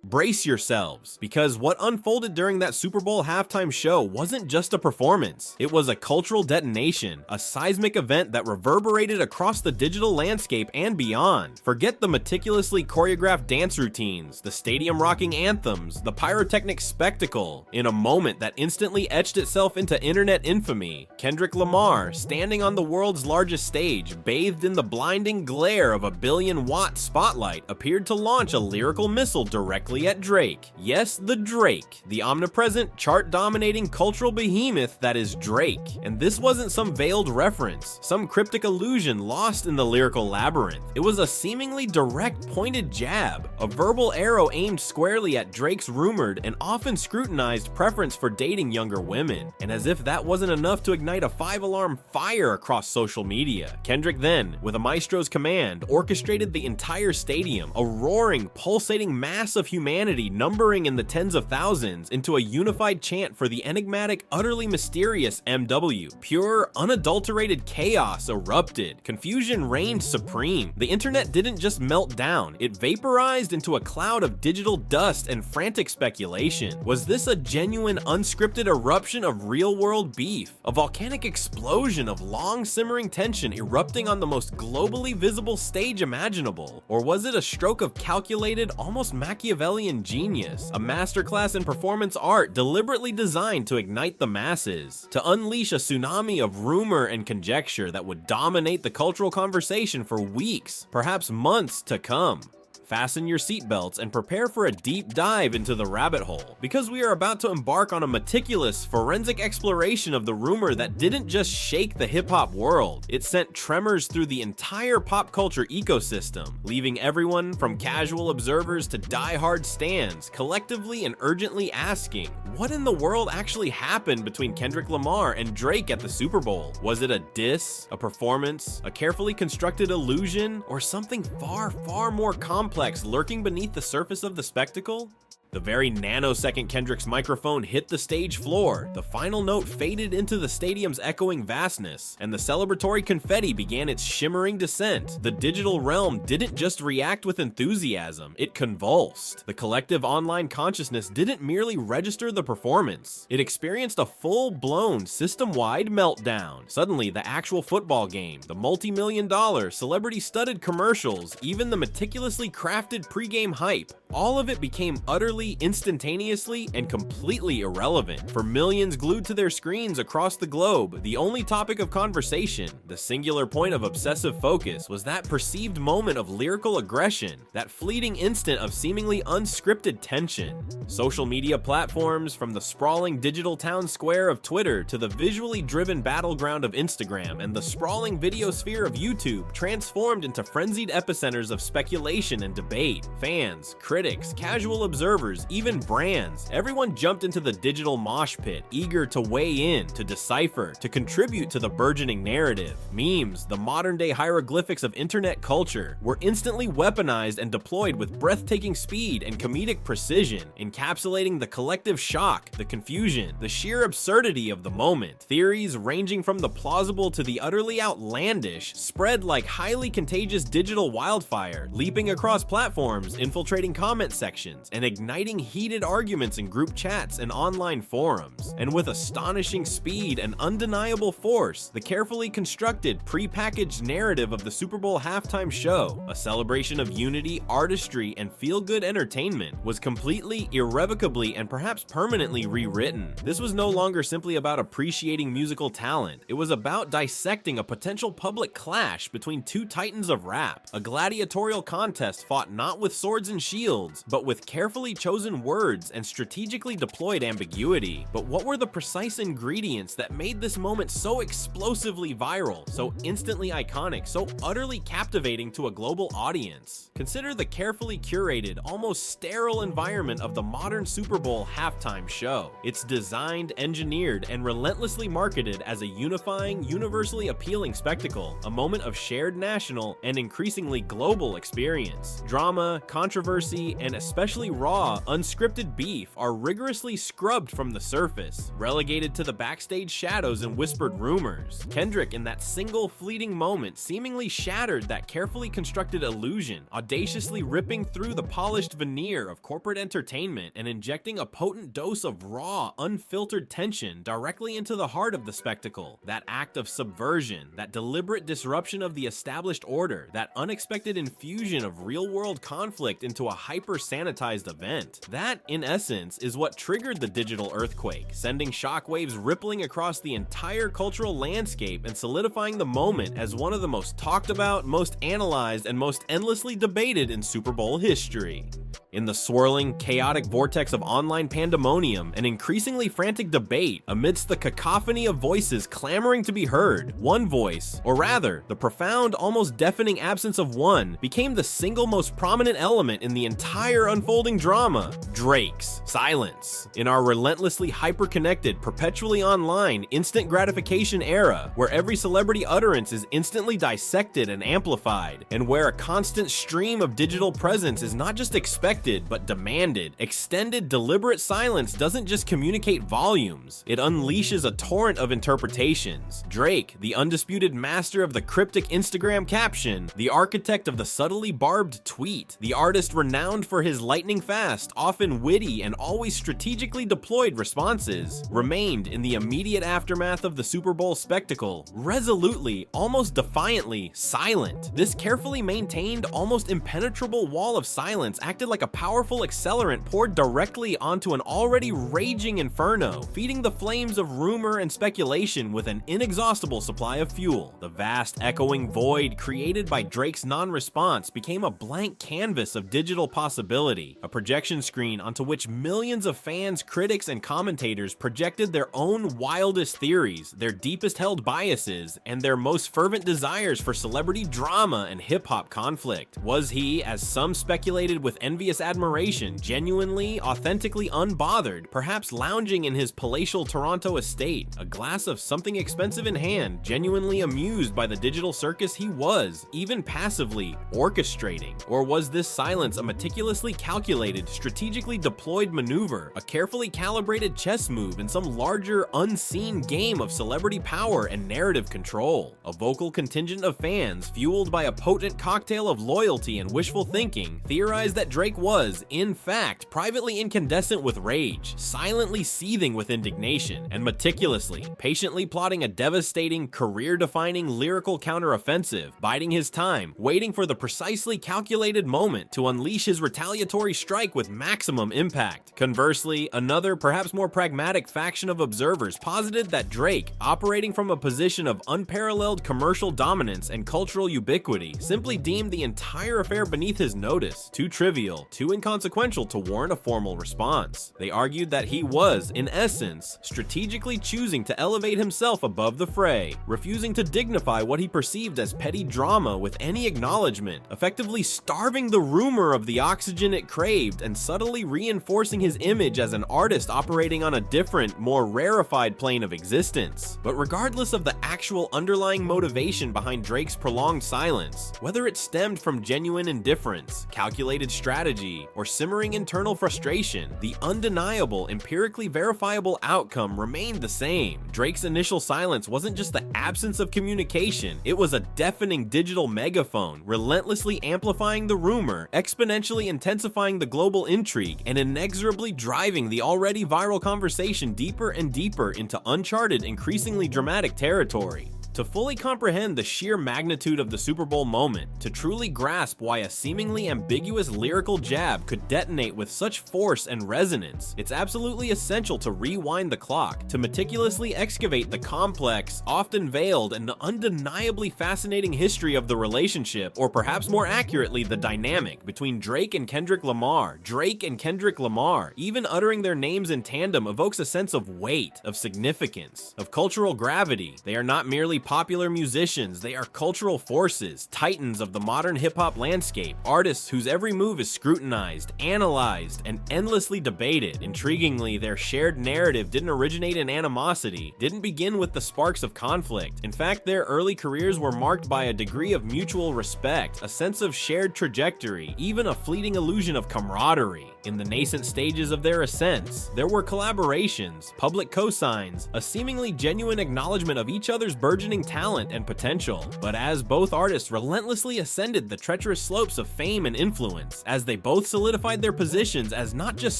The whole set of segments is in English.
Brace yourselves, because what unfolded during that Super Bowl halftime show wasn't just a performance. It was a cultural detonation, a seismic event that reverberated across the digital landscape and beyond. Forget the meticulously choreographed dance routines, the stadium-rocking anthems, the pyrotechnic spectacle. In a moment that instantly etched itself into internet infamy, Kendrick Lamar, standing on the world's largest stage, bathed in the blinding glare of a billion-watt spotlight, appeared to launch a lyrical missile directly at Drake. Yes, the Drake, the omnipresent, chart-dominating cultural behemoth that is Drake. And this wasn't some veiled reference, some cryptic allusion lost in the lyrical labyrinth. It was a seemingly direct, pointed jab, a verbal arrow aimed squarely at Drake's rumored and often scrutinized preference for dating younger women. And as if that wasn't enough to ignite a five-alarm fire across social media, Kendrick then, with a maestro's command, orchestrated the entire stadium, a roaring, pulsating mass of humanity numbering in the tens of thousands, into a unified chant for the enigmatic, utterly mysterious MW. Pure, unadulterated chaos erupted. Confusion reigned supreme. The internet didn't just melt down, it vaporized into a cloud of digital dust and frantic speculation. Was this a genuine, unscripted eruption of real-world beef? A volcanic explosion of long-simmering tension erupting on the most globally visible stage imaginable? Or was it a stroke of calculated, almost Machiavellian genius, a masterclass in performance art deliberately designed to ignite the masses, to unleash a tsunami of rumor and conjecture that would dominate the cultural conversation for weeks, perhaps months to come? Fasten your seatbelts and prepare for a deep dive into the rabbit hole, because we are about to embark on a meticulous, forensic exploration of the rumor that didn't just shake the hip-hop world, it sent tremors through the entire pop culture ecosystem, leaving everyone from casual observers to die-hard stans collectively and urgently asking, what in the world actually happened between Kendrick Lamar and Drake at the Super Bowl? Was it a diss, a performance, a carefully constructed illusion, or something far, far more complex lurking beneath the surface of the spectacle? The very nanosecond Kendrick's microphone hit the stage floor, the final note faded into the stadium's echoing vastness, and the celebratory confetti began its shimmering descent. The digital realm didn't just react with enthusiasm, it convulsed. The collective online consciousness didn't merely register the performance, it experienced a full-blown, system-wide meltdown. Suddenly, the actual football game, the multi-million-dollar, celebrity-studded commercials, even the meticulously crafted pre-game hype, all of it became utterly, instantaneously, and completely irrelevant. For millions glued to their screens across the globe, the only topic of conversation, the singular point of obsessive focus, was that perceived moment of lyrical aggression, that fleeting instant of seemingly unscripted tension. Social media platforms, from the sprawling digital town square of Twitter to the visually driven battleground of Instagram and the sprawling video sphere of YouTube, transformed into frenzied epicenters of speculation and debate. Fans, critics, casual observers, even brands, everyone jumped into the digital mosh pit, eager to weigh in, to decipher, to contribute to the burgeoning narrative. Memes, the modern-day hieroglyphics of internet culture, were instantly weaponized and deployed with breathtaking speed and comedic precision, encapsulating the collective shock, the confusion, the sheer absurdity of the moment. Theories ranging from the plausible to the utterly outlandish spread like highly contagious digital wildfire, leaping across platforms, infiltrating comment sections, and igniting heated arguments in group chats and online forums. And with astonishing speed and undeniable force, the carefully constructed, pre-packaged narrative of the Super Bowl halftime show, a celebration of unity, artistry, and feel-good entertainment, was completely, irrevocably, and perhaps permanently rewritten. This was no longer simply about appreciating musical talent, it was about dissecting a potential public clash between two titans of rap, a gladiatorial contest fought not with swords and shields, but with carefully chosen words and strategically deployed ambiguity. But what were the precise ingredients that made this moment so explosively viral, so instantly iconic, so utterly captivating to a global audience? Consider the carefully curated, almost sterile environment of the modern Super Bowl halftime show. It's designed, engineered, and relentlessly marketed as a unifying, universally appealing spectacle, a moment of shared national and increasingly global experience. Drama, controversy, messy, and especially raw, unscripted beef are rigorously scrubbed from the surface, relegated to the backstage shadows and whispered rumors. Kendrick, in that single fleeting moment, seemingly shattered that carefully constructed illusion, audaciously ripping through the polished veneer of corporate entertainment and injecting a potent dose of raw, unfiltered tension directly into the heart of the spectacle. That act of subversion, that deliberate disruption of the established order, that unexpected infusion of real-world conflict into a hyper-sanitized event. That, in essence, is what triggered the digital earthquake, sending shockwaves rippling across the entire cultural landscape and solidifying the moment as one of the most talked about, most analyzed, and most endlessly debated in Super Bowl history. In the swirling, chaotic vortex of online pandemonium and increasingly frantic debate, amidst the cacophony of voices clamoring to be heard, one voice, or rather, the profound, almost deafening absence of one, became the single most prominent element in the entire unfolding drama: Drake's silence. In our relentlessly hyper-connected, perpetually online, instant gratification era, where every celebrity utterance is instantly dissected and amplified, and where a constant stream of digital presence is not just expected, but demanded, extended deliberate silence doesn't just communicate volumes, it unleashes a torrent of interpretations. Drake, the undisputed master of the cryptic Instagram caption, the architect of the subtly barbed tweet, the artist renowned for his lightning-fast, often witty, and always strategically deployed responses, remained in the immediate aftermath of the Super Bowl spectacle, resolutely, almost defiantly, silent. This carefully maintained, almost impenetrable wall of silence acted like a powerful accelerant poured directly onto an already raging inferno, feeding the flames of rumor and speculation with an inexhaustible supply of fuel. The vast echoing void created by Drake's non-response became a blank canvas of digital possibility, a projection screen onto which millions of fans, critics, and commentators projected their own wildest theories, their deepest held biases, and their most fervent desires for celebrity drama and hip-hop conflict. Was he, as some speculated with envious admiration, genuinely, authentically unbothered, perhaps lounging in his palatial Toronto estate, a glass of something expensive in hand, genuinely amused by the digital circus he was, even passively, orchestrating? Or was this silence a meticulously calculated, strategically deployed maneuver, a carefully calibrated chess move in some larger, unseen game of celebrity power and narrative control? A vocal contingent of fans, fueled by a potent cocktail of loyalty and wishful thinking, theorized that Drake was, in fact, privately incandescent with rage, silently seething with indignation, and meticulously, patiently plotting a devastating, career-defining lyrical counteroffensive, biding his time, waiting for the precisely calculated moment to unleash his retaliatory strike with maximum impact. Conversely, another, perhaps more pragmatic faction of observers posited that Drake, operating from a position of unparalleled commercial dominance and cultural ubiquity, simply deemed the entire affair beneath his notice, too trivial, too inconsequential to warrant a formal response. They argued that he was, in essence, strategically choosing to elevate himself above the fray, refusing to dignify what he perceived as petty drama with any acknowledgement, effectively starving the rumor of the oxygen it craved and subtly reinforcing his image as an artist operating on a different, more rarefied plane of existence. But regardless of the actual underlying motivation behind Drake's prolonged silence, whether it stemmed from genuine indifference, calculated strategy, or simmering internal frustration, the undeniable, empirically verifiable outcome remained the same. Drake's initial silence wasn't just the absence of communication, it was a deafening digital megaphone, relentlessly amplifying the rumor, exponentially intensifying the global intrigue, and inexorably driving the already viral conversation deeper and deeper into uncharted, increasingly dramatic territory. To fully comprehend the sheer magnitude of the Super Bowl moment, to truly grasp why a seemingly ambiguous lyrical jab could detonate with such force and resonance, it's absolutely essential to rewind the clock, to meticulously excavate the complex, often veiled, and undeniably fascinating history of the relationship, or perhaps more accurately, the dynamic between Drake and Kendrick Lamar. Drake and Kendrick Lamar, even uttering their names in tandem evokes a sense of weight, of significance, of cultural gravity. They are not merely popular musicians, they are cultural forces, titans of the modern hip-hop landscape, artists whose every move is scrutinized, analyzed, and endlessly debated. Intriguingly, their shared narrative didn't originate in animosity, didn't begin with the sparks of conflict. In fact, their early careers were marked by a degree of mutual respect, a sense of shared trajectory, even a fleeting illusion of camaraderie. In the nascent stages of their ascents, there were collaborations, public cosigns, a seemingly genuine acknowledgement of each other's burgeoning talent and potential. But as both artists relentlessly ascended the treacherous slopes of fame and influence, as they both solidified their positions as not just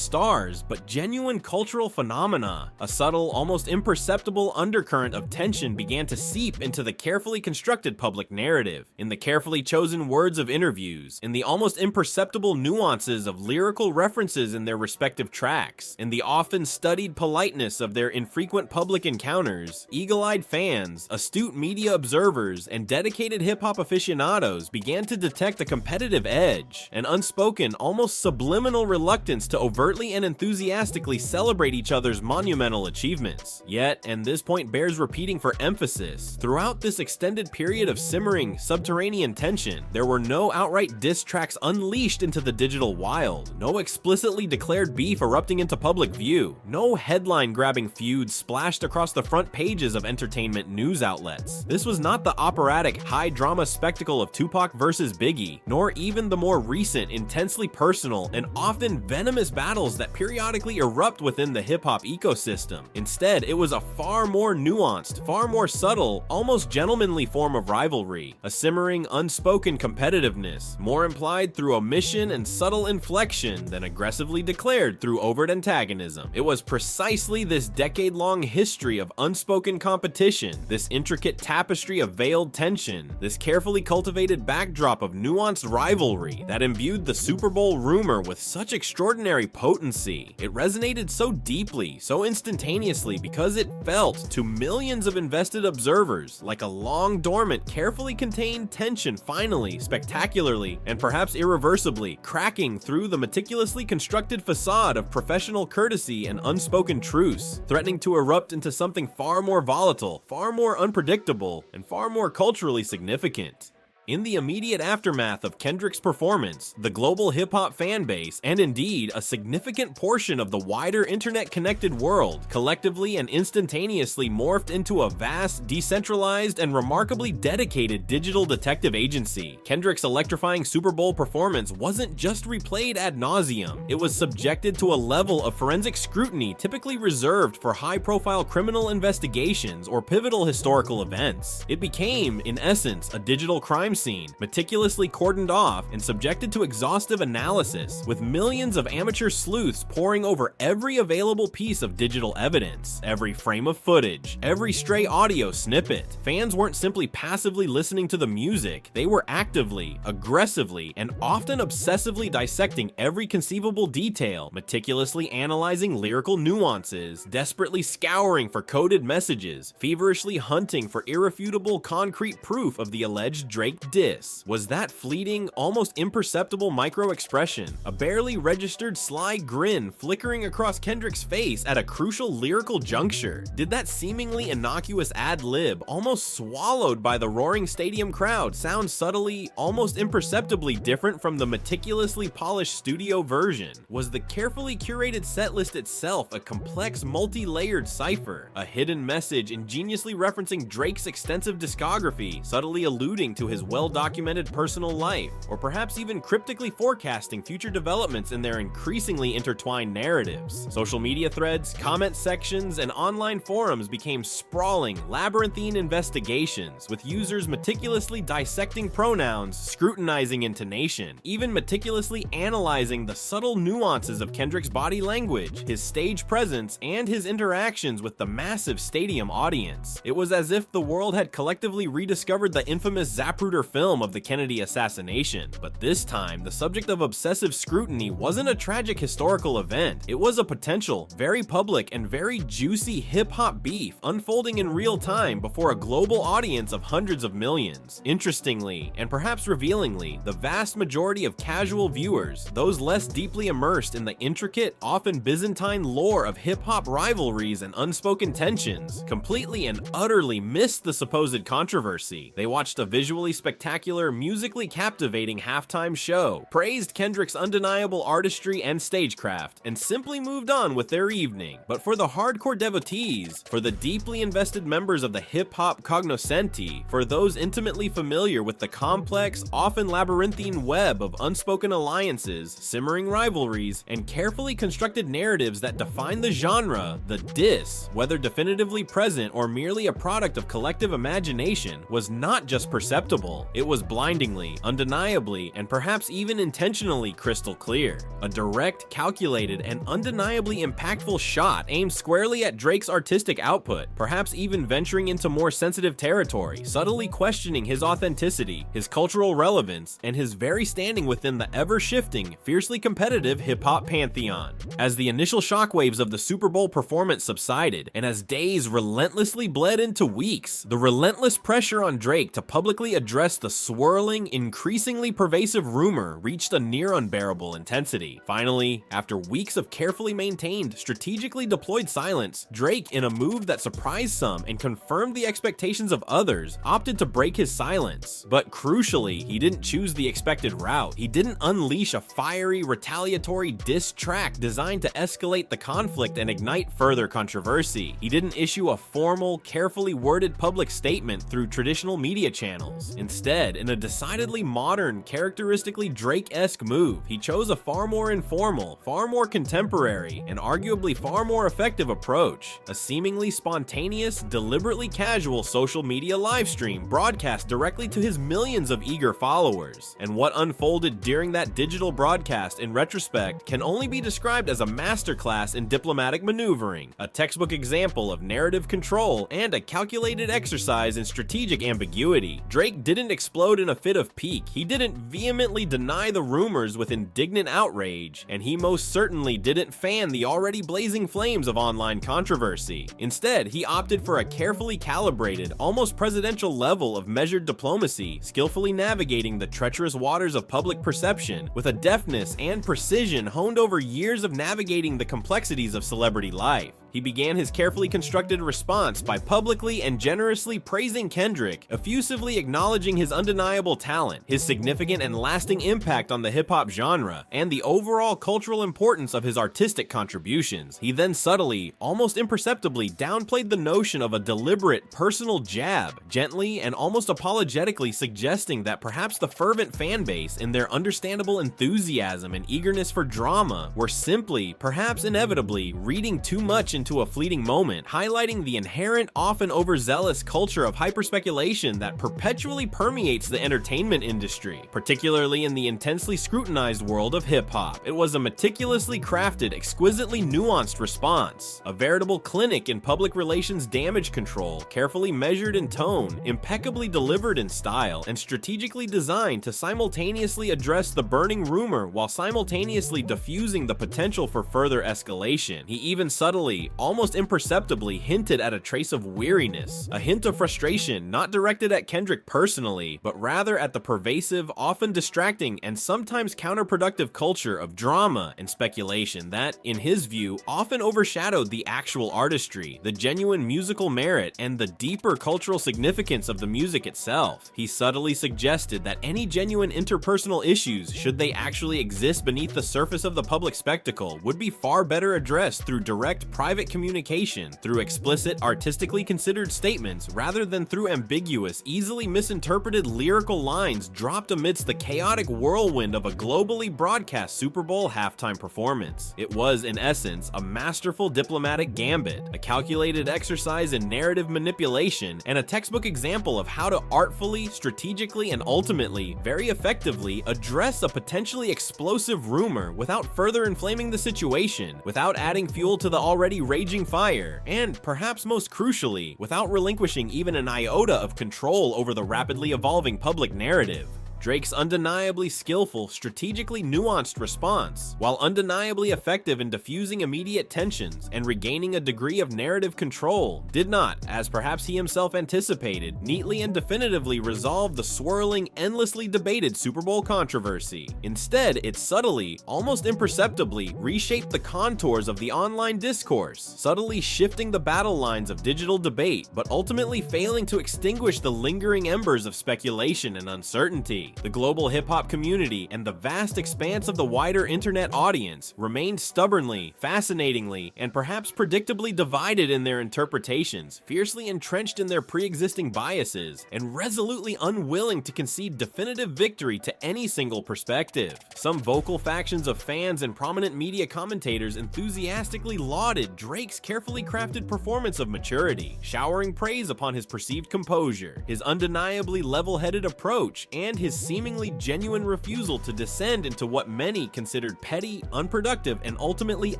stars, but genuine cultural phenomena, a subtle, almost imperceptible undercurrent of tension began to seep into the carefully constructed public narrative, in the carefully chosen words of interviews, in the almost imperceptible nuances of lyrical references in their respective tracks, in the often studied politeness of their infrequent public encounters. Eagle-eyed fans, astute media observers, and dedicated hip-hop aficionados began to detect a competitive edge, an unspoken, almost subliminal reluctance to overtly and enthusiastically celebrate each other's monumental achievements. Yet, and this point bears repeating for emphasis, throughout this extended period of simmering, subterranean tension, there were no outright diss tracks unleashed into the digital wild, no explicitly declared beef erupting into public view, no headline-grabbing feuds splashed across the front pages of entertainment news outlets. This was not the operatic, high-drama spectacle of Tupac versus Biggie, nor even the more recent, intensely personal, and often venomous battles that periodically erupt within the hip-hop ecosystem. Instead, it was a far more nuanced, far more subtle, almost gentlemanly form of rivalry, a simmering, unspoken competitiveness, more implied through omission and subtle inflection than aggressively declared through overt antagonism. It was precisely this decade-long history of unspoken competition, this intricate tapestry of veiled tension, this carefully cultivated backdrop of nuanced rivalry that imbued the Super Bowl rumor with such extraordinary potency. It resonated so deeply, so instantaneously, because it felt, to millions of invested observers, like a long dormant, carefully contained tension finally, spectacularly, and perhaps irreversibly, cracking through the meticulously constructed facade of professional courtesy and unspoken truce, threatening to erupt into something far more volatile, far more unpredictable, and far more culturally significant. In the immediate aftermath of Kendrick's performance, the global hip-hop fanbase, and indeed a significant portion of the wider internet-connected world, collectively and instantaneously morphed into a vast, decentralized, and remarkably dedicated digital detective agency. Kendrick's electrifying Super Bowl performance wasn't just replayed ad nauseum, it was subjected to a level of forensic scrutiny typically reserved for high-profile criminal investigations or pivotal historical events. It became, in essence, a digital crime scene, meticulously cordoned off and subjected to exhaustive analysis, with millions of amateur sleuths poring over every available piece of digital evidence, every frame of footage, every stray audio snippet. Fans weren't simply passively listening to the music, they were actively, aggressively, and often obsessively dissecting every conceivable detail, meticulously analyzing lyrical nuances, desperately scouring for coded messages, feverishly hunting for irrefutable concrete proof of the alleged Drake diss. Was that fleeting, almost imperceptible micro-expression, a barely registered sly grin flickering across Kendrick's face at a crucial lyrical juncture? Did that seemingly innocuous ad-lib, almost swallowed by the roaring stadium crowd, sound subtly, almost imperceptibly different from the meticulously polished studio version? Was the carefully curated setlist itself a complex, multi-layered cipher, a hidden message ingeniously referencing Drake's extensive discography, subtly alluding to his well-documented personal life, or perhaps even cryptically forecasting future developments in their increasingly intertwined narratives? Social media threads, comment sections, and online forums became sprawling, labyrinthine investigations, with users meticulously dissecting pronouns, scrutinizing intonation, even meticulously analyzing the subtle nuances of Kendrick's body language, his stage presence, and his interactions with the massive stadium audience. It was as if the world had collectively rediscovered the infamous Zapruder film of the Kennedy assassination, but this time the subject of obsessive scrutiny wasn't a tragic historical event. It was a potential, very public, and very juicy hip-hop beef unfolding in real time before a global audience of hundreds of millions. Interestingly, and perhaps revealingly, the vast majority of casual viewers, those less deeply immersed in the intricate, often Byzantine lore of hip-hop rivalries and unspoken tensions, completely and utterly missed the supposed controversy. They watched a visually spectacular, musically captivating halftime show, praised Kendrick's undeniable artistry and stagecraft, and simply moved on with their evening. But for the hardcore devotees, for the deeply invested members of the hip-hop cognoscenti, for those intimately familiar with the complex, often labyrinthine web of unspoken alliances, simmering rivalries, and carefully constructed narratives that define the genre, the diss, whether definitively present or merely a product of collective imagination, was not just perceptible, it was blindingly, undeniably, and perhaps even intentionally crystal clear. A direct, calculated, and undeniably impactful shot aimed squarely at Drake's artistic output, perhaps even venturing into more sensitive territory, subtly questioning his authenticity, his cultural relevance, and his very standing within the ever-shifting, fiercely competitive hip-hop pantheon. As the initial shockwaves of the Super Bowl performance subsided, and as days relentlessly bled into weeks, the relentless pressure on Drake to publicly address the swirling, increasingly pervasive rumor reached a near unbearable intensity. Finally, after weeks of carefully maintained, strategically deployed silence, Drake, in a move that surprised some and confirmed the expectations of others, opted to break his silence. But crucially, he didn't choose the expected route. He didn't unleash a fiery, retaliatory diss track designed to escalate the conflict and ignite further controversy. He didn't issue a formal, carefully worded public statement through traditional media channels. Instead, in a decidedly modern, characteristically Drake-esque move, he chose a far more informal, far more contemporary, and arguably far more effective approach. A seemingly spontaneous, deliberately casual social media livestream broadcast directly to his millions of eager followers. And what unfolded during that digital broadcast, in retrospect, can only be described as a masterclass in diplomatic maneuvering, a textbook example of narrative control, and a calculated exercise in strategic ambiguity. Drake didn't explode in a fit of pique, he didn't vehemently deny the rumors with indignant outrage, and he most certainly didn't fan the already blazing flames of online controversy. Instead, he opted for a carefully calibrated, almost presidential level of measured diplomacy, skillfully navigating the treacherous waters of public perception with a deftness and precision honed over years of navigating the complexities of celebrity life. He began his carefully constructed response by publicly and generously praising Kendrick, effusively acknowledging his undeniable talent, his significant and lasting impact on the hip-hop genre, and the overall cultural importance of his artistic contributions. He then subtly, almost imperceptibly, downplayed the notion of a deliberate, personal jab, gently and almost apologetically suggesting that perhaps the fervent fanbase, in their understandable enthusiasm and eagerness for drama, were simply, perhaps inevitably, reading too much into a fleeting moment, highlighting the inherent, often overzealous culture of hyperspeculation that perpetually permeates the entertainment industry, particularly in the intensely scrutinized world of hip-hop. It was a meticulously crafted, exquisitely nuanced response, a veritable clinic in public relations damage control, carefully measured in tone, impeccably delivered in style, and strategically designed to simultaneously address the burning rumor while simultaneously diffusing the potential for further escalation. He even subtly, almost imperceptibly, hinted at a trace of weariness, a hint of frustration not directed at Kendrick personally, but rather at the pervasive, often distracting, and sometimes counterproductive culture of drama and speculation that, in his view, often overshadowed the actual artistry, the genuine musical merit, and the deeper cultural significance of the music itself. He subtly suggested that any genuine interpersonal issues, should they actually exist beneath the surface of the public spectacle, would be far better addressed through direct, private communication, through explicit, artistically considered statements, rather than through ambiguous, easily misinterpreted lyrical lines dropped amidst the chaotic whirlwind of a globally broadcast Super Bowl halftime performance. It was, in essence, a masterful diplomatic gambit, a calculated exercise in narrative manipulation, and a textbook example of how to artfully, strategically, and ultimately, very effectively, address a potentially explosive rumor without further inflaming the situation, without adding fuel to the already raging fire, and perhaps most crucially, without relinquishing even an iota of control over the rapidly evolving public narrative. Drake's undeniably skillful, strategically nuanced response, while undeniably effective in diffusing immediate tensions and regaining a degree of narrative control, did not, as perhaps he himself anticipated, neatly and definitively resolve the swirling, endlessly debated Super Bowl controversy. Instead, it subtly, almost imperceptibly, reshaped the contours of the online discourse, subtly shifting the battle lines of digital debate, but ultimately failing to extinguish the lingering embers of speculation and uncertainty. The global hip-hop community and the vast expanse of the wider internet audience remained stubbornly, fascinatingly, and perhaps predictably divided in their interpretations, fiercely entrenched in their pre-existing biases, and resolutely unwilling to concede definitive victory to any single perspective. Some vocal factions of fans and prominent media commentators enthusiastically lauded Drake's carefully crafted performance of maturity, showering praise upon his perceived composure, his undeniably level-headed approach, and his seemingly genuine refusal to descend into what many considered petty, unproductive, and ultimately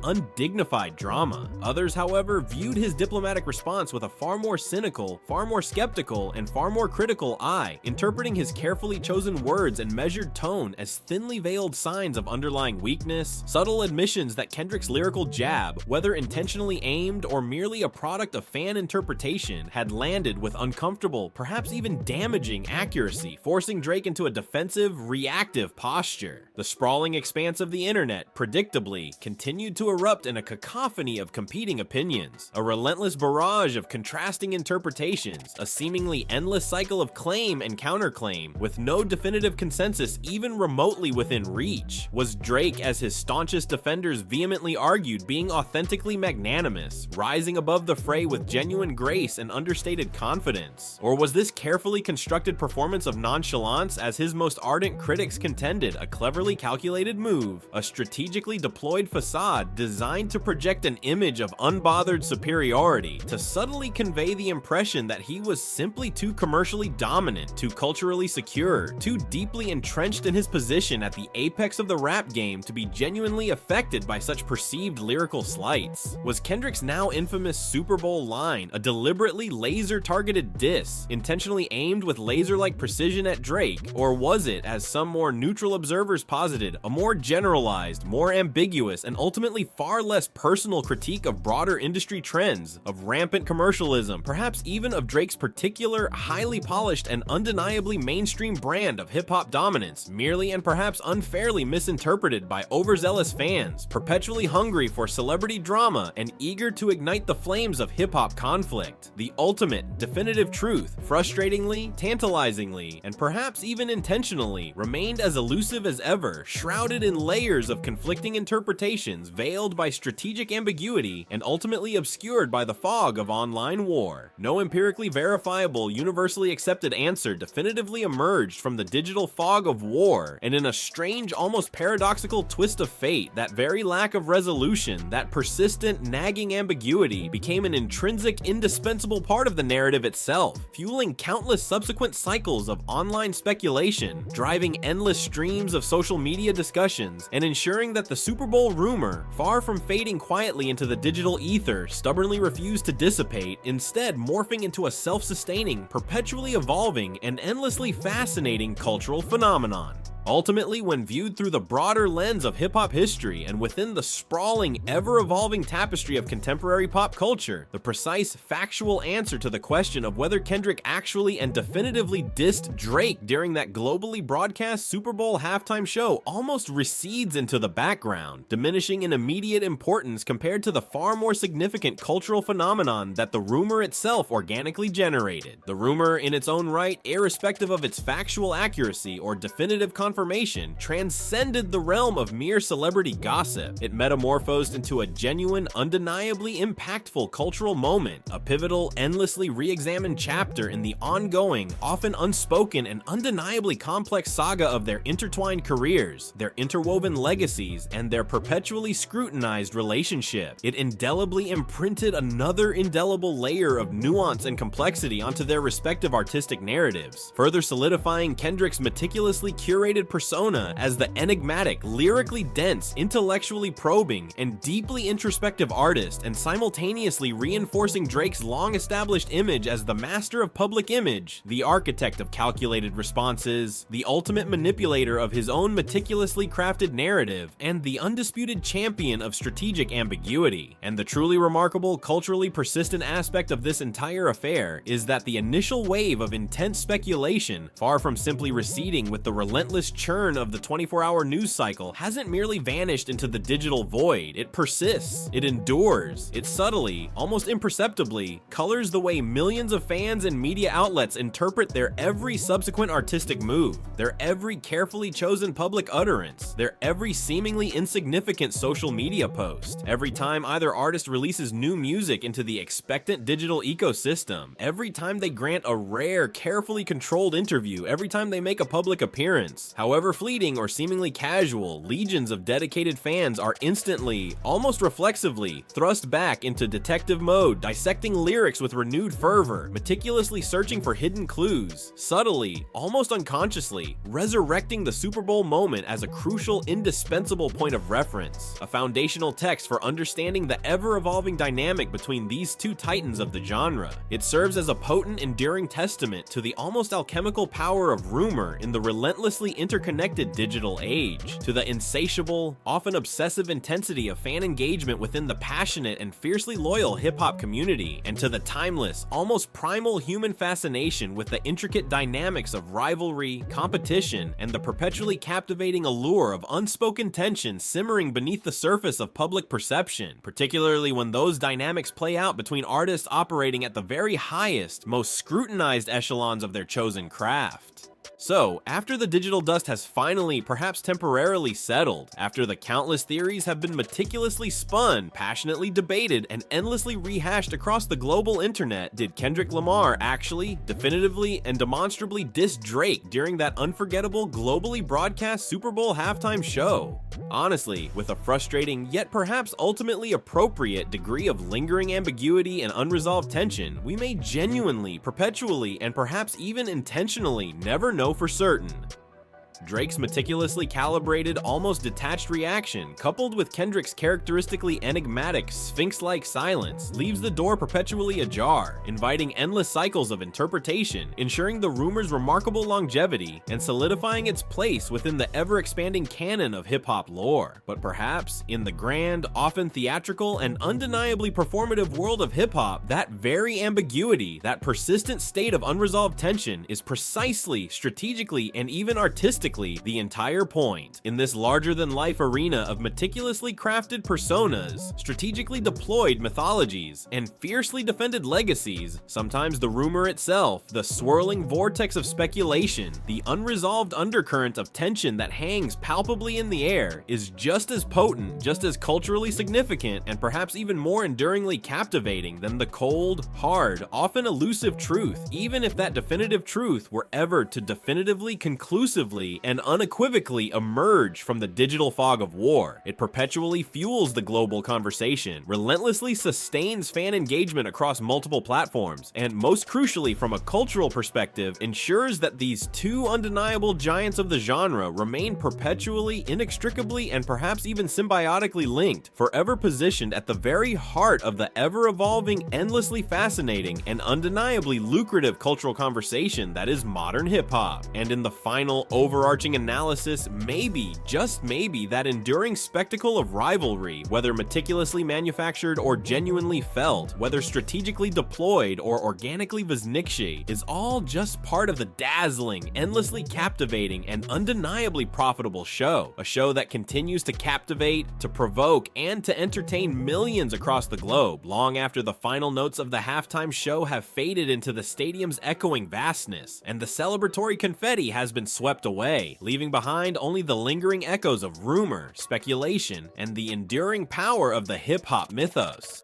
undignified drama. Others, however, viewed his diplomatic response with a far more cynical, far more skeptical, and far more critical eye, interpreting his carefully chosen words and measured tone as thinly veiled signs of underlying weakness, subtle admissions that Kendrick's lyrical jab, whether intentionally aimed or merely a product of fan interpretation, had landed with uncomfortable, perhaps even damaging accuracy, forcing Drake into a defensive, reactive posture. The sprawling expanse of the internet, predictably, continued to erupt in a cacophony of competing opinions, a relentless barrage of contrasting interpretations, a seemingly endless cycle of claim and counterclaim, with no definitive consensus even remotely within reach. Was Drake, as his staunchest defenders vehemently argued, being authentically magnanimous, rising above the fray with genuine grace and understated confidence? Or was this carefully constructed performance of nonchalance, as his most ardent critics contended, a cleverly calculated move, a strategically deployed facade designed to project an image of unbothered superiority, to subtly convey the impression that he was simply too commercially dominant, too culturally secure, too deeply entrenched in his position at the apex of the rap game to be genuinely affected by such perceived lyrical slights? Was Kendrick's now infamous Super Bowl line a deliberately laser-targeted diss, intentionally aimed with laser-like precision at Drake, or was it, as some more neutral observers posited, a more generalized, more ambiguous, and ultimately far less personal critique of broader industry trends, of rampant commercialism, perhaps even of Drake's particular, highly polished, and undeniably mainstream brand of hip-hop dominance, merely and perhaps unfairly misinterpreted by overzealous fans, perpetually hungry for celebrity drama and eager to ignite the flames of hip-hop conflict? The ultimate, definitive truth, frustratingly, tantalizingly, and perhaps even intentionally, remained as elusive as ever, shrouded in layers of conflicting interpretations, veiled by strategic ambiguity, and ultimately obscured by the fog of online war. No empirically verifiable, universally accepted answer definitively emerged from the digital fog of war, and in a strange, almost paradoxical twist of fate, that very lack of resolution, that persistent, nagging ambiguity, became an intrinsic, indispensable part of the narrative itself, fueling countless subsequent cycles of online speculation, driving endless streams of social media discussions, and ensuring that the Super Bowl rumor, far from fading quietly into the digital ether, stubbornly refused to dissipate, instead morphing into a self-sustaining, perpetually evolving, and endlessly fascinating cultural phenomenon. Ultimately, when viewed through the broader lens of hip-hop history and within the sprawling, ever-evolving tapestry of contemporary pop culture, the precise, factual answer to the question of whether Kendrick actually and definitively dissed Drake during that globally broadcast Super Bowl halftime show almost recedes into the background, diminishing in immediate importance compared to the far more significant cultural phenomenon that the rumor itself organically generated. The rumor, in its own right, irrespective of its factual accuracy or definitive confirmation, transcended the realm of mere celebrity gossip. It metamorphosed into a genuine, undeniably impactful cultural moment, a pivotal, endlessly re-examined chapter in the ongoing, often unspoken, and undeniably complex saga of their intertwined careers, their interwoven legacies, and their perpetually scrutinized relationship. It indelibly imprinted another indelible layer of nuance and complexity onto their respective artistic narratives, further solidifying Kendrick's meticulously curated created persona as the enigmatic, lyrically dense, intellectually probing, and deeply introspective artist, and simultaneously reinforcing Drake's long-established image as the master of public image, the architect of calculated responses, the ultimate manipulator of his own meticulously crafted narrative, and the undisputed champion of strategic ambiguity. And the truly remarkable, culturally persistent aspect of this entire affair is that the initial wave of intense speculation, far from simply receding with the relentless churn of the 24-hour news cycle, hasn't merely vanished into the digital void. It persists, it endures, it subtly, almost imperceptibly, colors the way millions of fans and media outlets interpret their every subsequent artistic move, their every carefully chosen public utterance, their every seemingly insignificant social media post, every time either artist releases new music into the expectant digital ecosystem, every time they grant a rare, carefully controlled interview, every time they make a public appearance. However fleeting or seemingly casual, legions of dedicated fans are instantly, almost reflexively, thrust back into detective mode, dissecting lyrics with renewed fervor, meticulously searching for hidden clues, subtly, almost unconsciously, resurrecting the Super Bowl moment as a crucial, indispensable point of reference, a foundational text for understanding the ever-evolving dynamic between these two titans of the genre. It serves as a potent, enduring testament to the almost alchemical power of rumor in the relentlessly interconnected digital age, to the insatiable, often obsessive intensity of fan engagement within the passionate and fiercely loyal hip-hop community, and to the timeless, almost primal human fascination with the intricate dynamics of rivalry, competition, and the perpetually captivating allure of unspoken tension simmering beneath the surface of public perception, particularly when those dynamics play out between artists operating at the very highest, most scrutinized echelons of their chosen craft. So, after the digital dust has finally, perhaps temporarily settled, after the countless theories have been meticulously spun, passionately debated, and endlessly rehashed across the global internet, did Kendrick Lamar actually, definitively, and demonstrably diss Drake during that unforgettable, globally broadcast Super Bowl halftime show? Honestly, with a frustrating, yet perhaps ultimately appropriate degree of lingering ambiguity and unresolved tension, we may genuinely, perpetually, and perhaps even intentionally never know for certain. Drake's meticulously calibrated, almost detached reaction, coupled with Kendrick's characteristically enigmatic, sphinx-like silence, leaves the door perpetually ajar, inviting endless cycles of interpretation, ensuring the rumor's remarkable longevity, and solidifying its place within the ever-expanding canon of hip-hop lore. But perhaps, in the grand, often theatrical, and undeniably performative world of hip-hop, that very ambiguity, that persistent state of unresolved tension, is precisely, strategically, and even artistically the entire point. In this larger-than-life arena of meticulously crafted personas, strategically deployed mythologies, and fiercely defended legacies, sometimes the rumor itself, the swirling vortex of speculation, the unresolved undercurrent of tension that hangs palpably in the air, is just as potent, just as culturally significant, and perhaps even more enduringly captivating than the cold, hard, often elusive truth, even if that definitive truth were ever to definitively, conclusively, and unequivocally emerge from the digital fog of war. It perpetually fuels the global conversation, relentlessly sustains fan engagement across multiple platforms, and most crucially from a cultural perspective, ensures that these two undeniable giants of the genre remain perpetually, inextricably, and perhaps even symbiotically linked, forever positioned at the very heart of the ever-evolving, endlessly fascinating, and undeniably lucrative cultural conversation that is modern hip-hop. And in the final overarching analysis, maybe, just maybe, that enduring spectacle of rivalry, whether meticulously manufactured or genuinely felt, whether strategically deployed or organically Viznikshi, is all just part of the dazzling, endlessly captivating, and undeniably profitable show. A show that continues to captivate, to provoke, and to entertain millions across the globe, long after the final notes of the halftime show have faded into the stadium's echoing vastness, and the celebratory confetti has been swept away, leaving behind only the lingering echoes of rumor, speculation, and the enduring power of the hip-hop mythos.